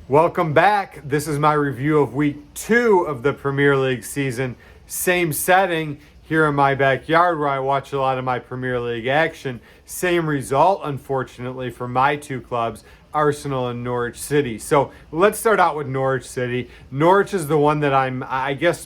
Welcome back. This is my review of week 2 of the Premier League season. Same setting here in my backyard where I watch a lot of my Premier League action. Same result, unfortunately, for my two clubs, Arsenal and Norwich City. So let's start out with Norwich City. Norwich is the one that I'm,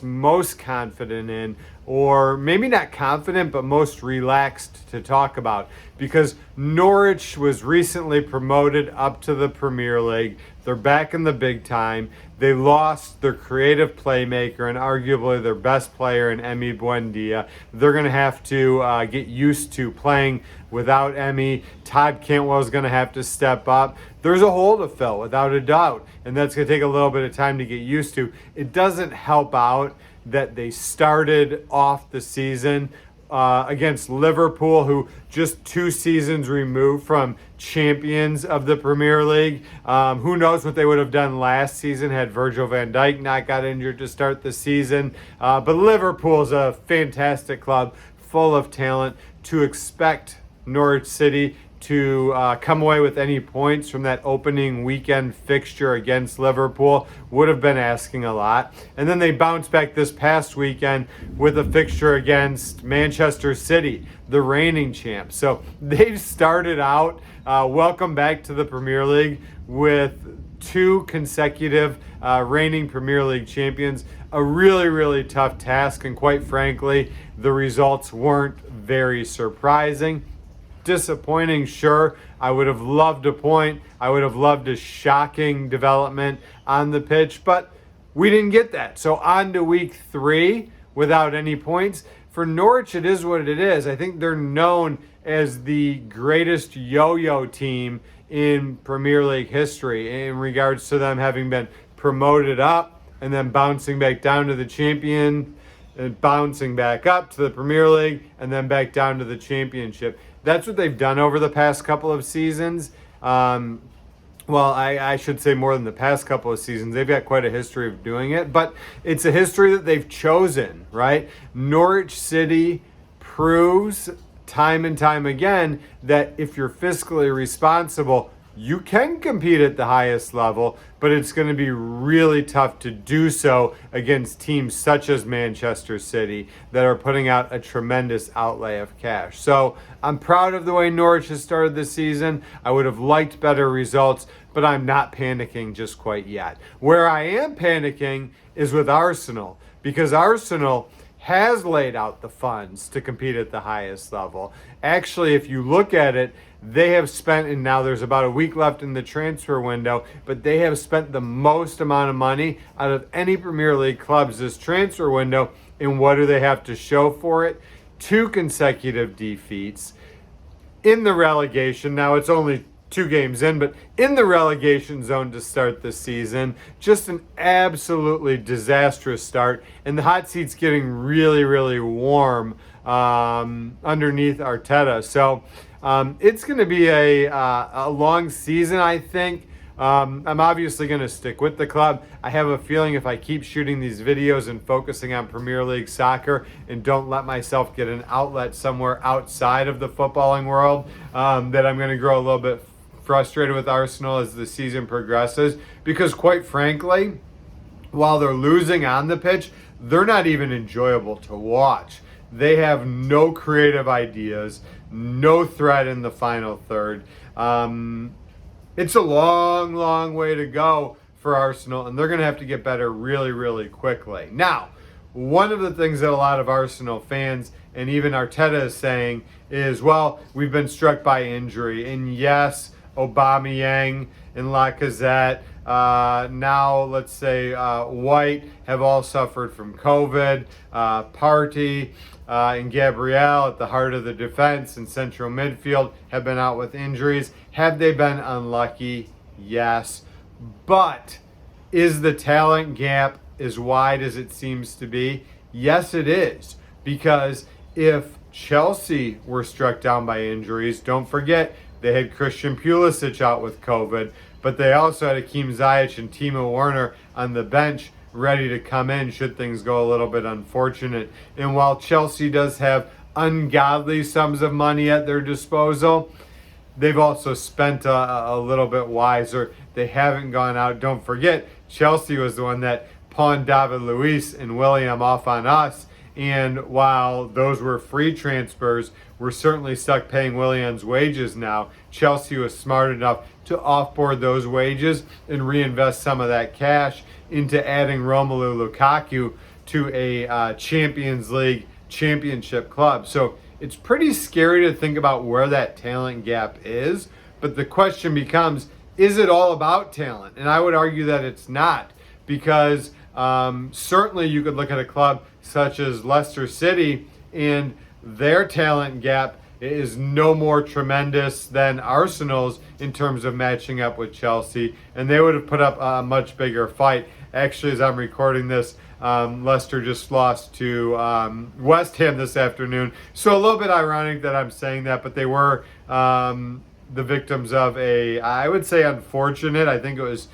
most confident in, or maybe not confident, but most relaxed to talk about, because Norwich was recently promoted up to the Premier League. They're back in the big time. They lost their creative playmaker and arguably their best player in Emi Buendia. They're going to have to get used to playing without Emi. Todd Cantwell's going to have to step up. There's a hole to fill, without a doubt, and that's going to take a little bit of time to get used to. It doesn't help out that they started off the season against Liverpool, who just 2 seasons removed from champions of the Premier League. Who knows what they would have done last season had Virgil van Dijk not got injured to start the season. But Liverpool's a fantastic club, full of talent. To expect Norwich City to come away with any points from that opening weekend fixture against Liverpool would have been asking a lot. And then they bounced back this past weekend with a fixture against Manchester City, the reigning champs. So they've started out, welcome back to the Premier League, with 2 consecutive reigning Premier League champions. A really, really tough task, and quite frankly, the results weren't very surprising. Disappointing, sure. I would have loved a point. I would have loved a shocking development on the pitch, but we didn't get that. So on to week 3 without any points. For Norwich, it is what it is. I think they're known as the greatest yo-yo team in Premier League history in regards to them having been promoted up and then bouncing back down to the champion and bouncing back up to the Premier League and then back down to the championship. That's what they've done over the past couple of seasons. I should say more than the past couple of seasons. They've got quite a history of doing it, but it's a history that they've chosen, right? Norwich City proves time and time again that if you're fiscally responsible, you can compete at the highest level, but it's going to be really tough to do so against teams such as Manchester City that are putting out a tremendous outlay of cash. So I'm proud of the way Norwich has started this season. I would have liked better results, but I'm not panicking just quite yet. Where I am panicking is with Arsenal, because Arsenal has laid out the funds to compete at the highest level. Actually, if you look at it, they have spent, and now there's about a week left in the transfer window, but they have spent the most amount of money out of any Premier League clubs this transfer window. And what do they have to show for it? 2 consecutive defeats in the relegation. Now it's only 2 games in, but in the relegation zone to start the season. Just an absolutely disastrous start. And the hot seat's getting really, really warm underneath Arteta. So it's going to be a long season, I think. I'm obviously going to stick with the club. I have a feeling if I keep shooting these videos and focusing on Premier League soccer and don't let myself get an outlet somewhere outside of the footballing world, that I'm going to grow a little bit frustrated with Arsenal as the season progresses. Because quite frankly, while they're losing on the pitch, they're not even enjoyable to watch. They have no creative ideas, no threat in the final third. It's a long, long way to go for Arsenal, and they're going to have to get better really, really quickly. Now, one of the things that a lot of Arsenal fans and even Arteta is saying is, well, we've been struck by injury. And yes, Aubameyang and Lacazette, now let's say White, have all suffered from COVID. Partey and Gabriel at the heart of the defense and central midfield have been out with injuries. Have they been unlucky? Yes. But is the talent gap as wide as it seems to be? Yes, it is. Because if Chelsea were struck down by injuries, don't forget they had Christian Pulisic out with COVID, but they also had Hakeem Ziyech and Timo Werner on the bench ready to come in should things go a little bit unfortunate. And while Chelsea does have ungodly sums of money at their disposal, they've also spent a little bit wiser. They haven't gone out. Don't forget, Chelsea was the one that pawned David Luiz and William off on us. And while those were free transfers, we're certainly stuck paying William's wages now. Chelsea was smart enough to offboard those wages and reinvest some of that cash into adding Romelu Lukaku to a Champions League championship club. So it's pretty scary to think about where that talent gap is. But the question becomes, is it all about talent? And I would argue that it's not, because certainly you could look at a club such as Leicester City, and their talent gap is no more tremendous than Arsenal's in terms of matching up with Chelsea, and they would have put up a much bigger fight. Actually, as I'm recording this, Leicester just lost to West Ham this afternoon, so a little bit ironic that I'm saying that, but they were the victims of I would say unfortunate, I think it was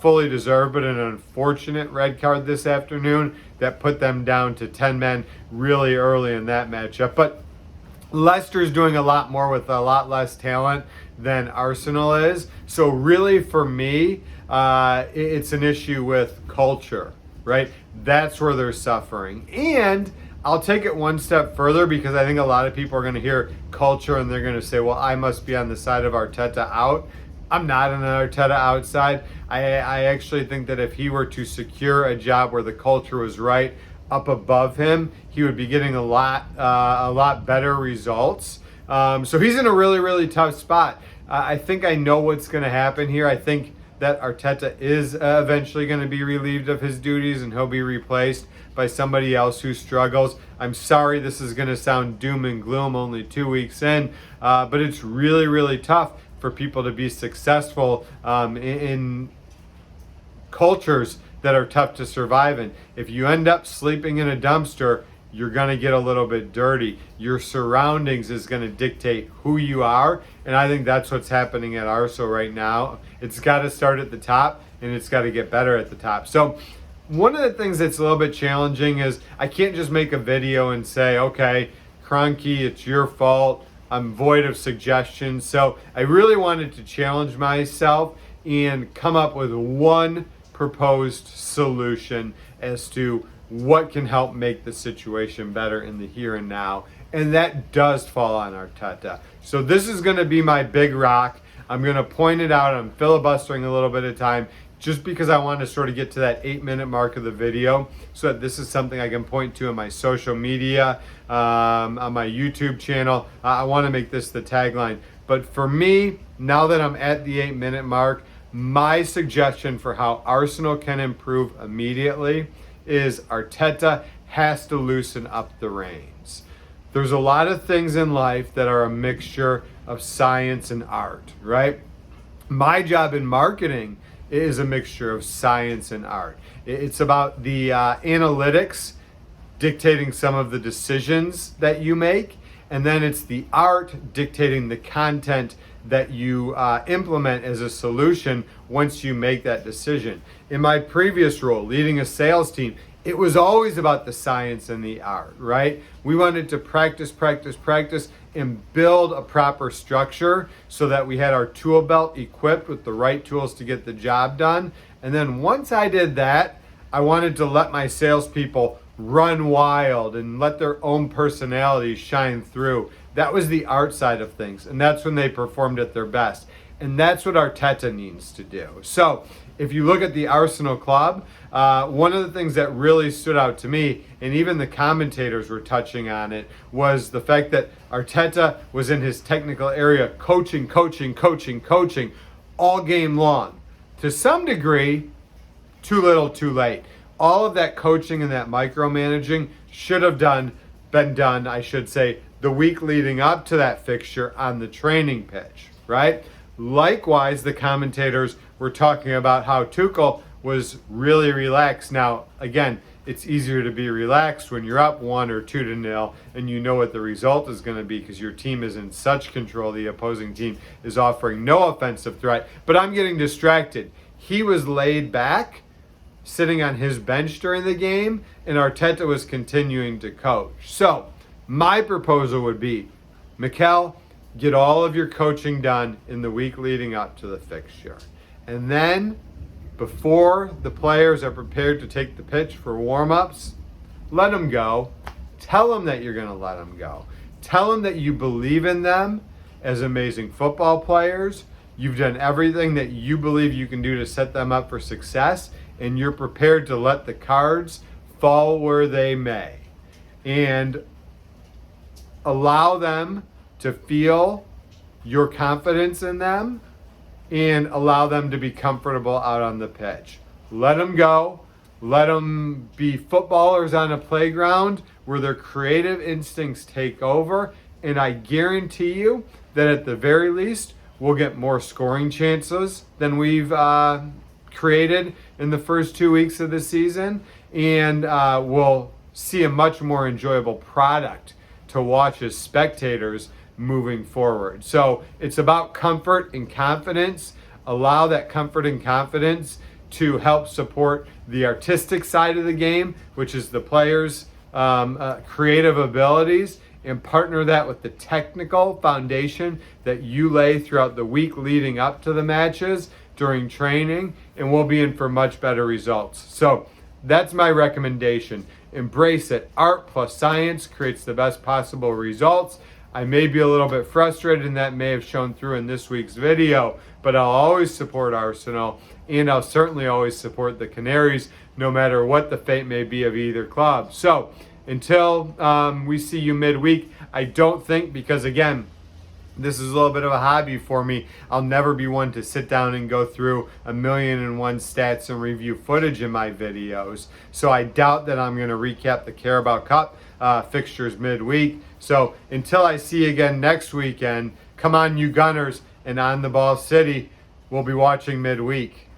fully deserved, but an unfortunate red card this afternoon that put them down to 10 men really early in that matchup. But Leicester's doing a lot more with a lot less talent than Arsenal is. So really for me, it's an issue with culture, right? That's where they're suffering. And I'll take it one step further, because I think a lot of people are going to hear culture and they're going to say, well, I must be on the side of Arteta out. I'm not on an Arteta outside. I actually think that if he were to secure a job where the culture was right up above him, he would be getting a lot better results. So he's in a really, really tough spot. I think I know what's going to happen here. I think that Arteta is eventually going to be relieved of his duties and he'll be replaced by somebody else who struggles. I'm sorry this is going to sound doom and gloom only 2 weeks in, but it's really, really tough for people to be successful in cultures that are tough to survive in. If you end up sleeping in a dumpster, you're going to get a little bit dirty. Your surroundings is going to dictate who you are, and I think that's what's happening at Arsenal right now. It's got to start at the top, and it's got to get better at the top. So one of the things that's a little bit challenging is I can't just make a video and say, okay, Kroenke, it's your fault. I'm void of suggestions. So I really wanted to challenge myself and come up with one proposed solution as to what can help make the situation better in the here and now. And that does fall on Arteta. So this is going to be my big rock. I'm going to point it out. I'm filibustering a little bit of time just because I want to sort of get to that 8-minute mark of the video, so that this is something I can point to in my social media, on my YouTube channel. I want to make this the tagline. But for me, now that I'm at the 8-minute mark, my suggestion for how Arsenal can improve immediately is Arteta has to loosen up the reins. There's a lot of things in life that are a mixture of science and art, right? My job in marketing is a mixture of science and art. It's about the analytics dictating some of the decisions that you make, and then it's the art dictating the content that you implement as a solution once you make that decision. In my previous role, leading a sales team, it was always about the science and the art, right? We wanted to practice, and build a proper structure so that we had our tool belt equipped with the right tools to get the job done. And then once I did that, I wanted to let my salespeople run wild and let their own personalities shine through. That was the art side of things, and that's when they performed at their best. And that's what Arteta needs to do. So if you look at the Arsenal club, one of the things that really stood out to me, and even the commentators were touching on it, was the fact that Arteta was in his technical area coaching all game long. To some degree, too little, too late. All of that coaching and that micromanaging should have been done, I should say, the week leading up to that fixture on the training pitch, right? Likewise, the commentators were talking about how Tuchel was really relaxed. Now, again, it's easier to be relaxed when you're up 1 or 2-0 and you know what the result is going to be because your team is in such control. The opposing team is offering no offensive threat. But I'm getting distracted. He was laid back, sitting on his bench during the game, and Arteta was continuing to coach. So my proposal would be, Mikel, get all of your coaching done in the week leading up to the fixture. And then, before the players are prepared to take the pitch for warm-ups, let them go. Tell them that you're going to let them go. Tell them that you believe in them as amazing football players. You've done everything that you believe you can do to set them up for success, and you're prepared to let the cards fall where they may. And allow them to feel your confidence in them and allow them to be comfortable out on the pitch. Let them go. Let them be footballers on a playground where their creative instincts take over. And I guarantee you that at the very least, we'll get more scoring chances than we've created in the first 2 weeks of the season. And we'll see a much more enjoyable product to watch as spectators moving forward. So it's about comfort and confidence. Allow that comfort and confidence to help support the artistic side of the game, which is the players' creative abilities, and partner that with the technical foundation that you lay throughout the week leading up to the matches during training, and we'll be in for much better results. So that's my recommendation. Embrace it. Art plus science creates the best possible results. I may be a little bit frustrated, and that may have shown through in this week's video, but I'll always support Arsenal, and I'll certainly always support the Canaries, no matter what the fate may be of either club. So until we see you midweek, I don't think, because again, this is a little bit of a hobby for me, I'll never be one to sit down and go through 1,000,001 stats and review footage in my videos. So I doubt that I'm going to recap the Carabao Cup fixtures midweek. So until I see you again next weekend, come on you Gunners, and On the Ball City, we'll be watching midweek.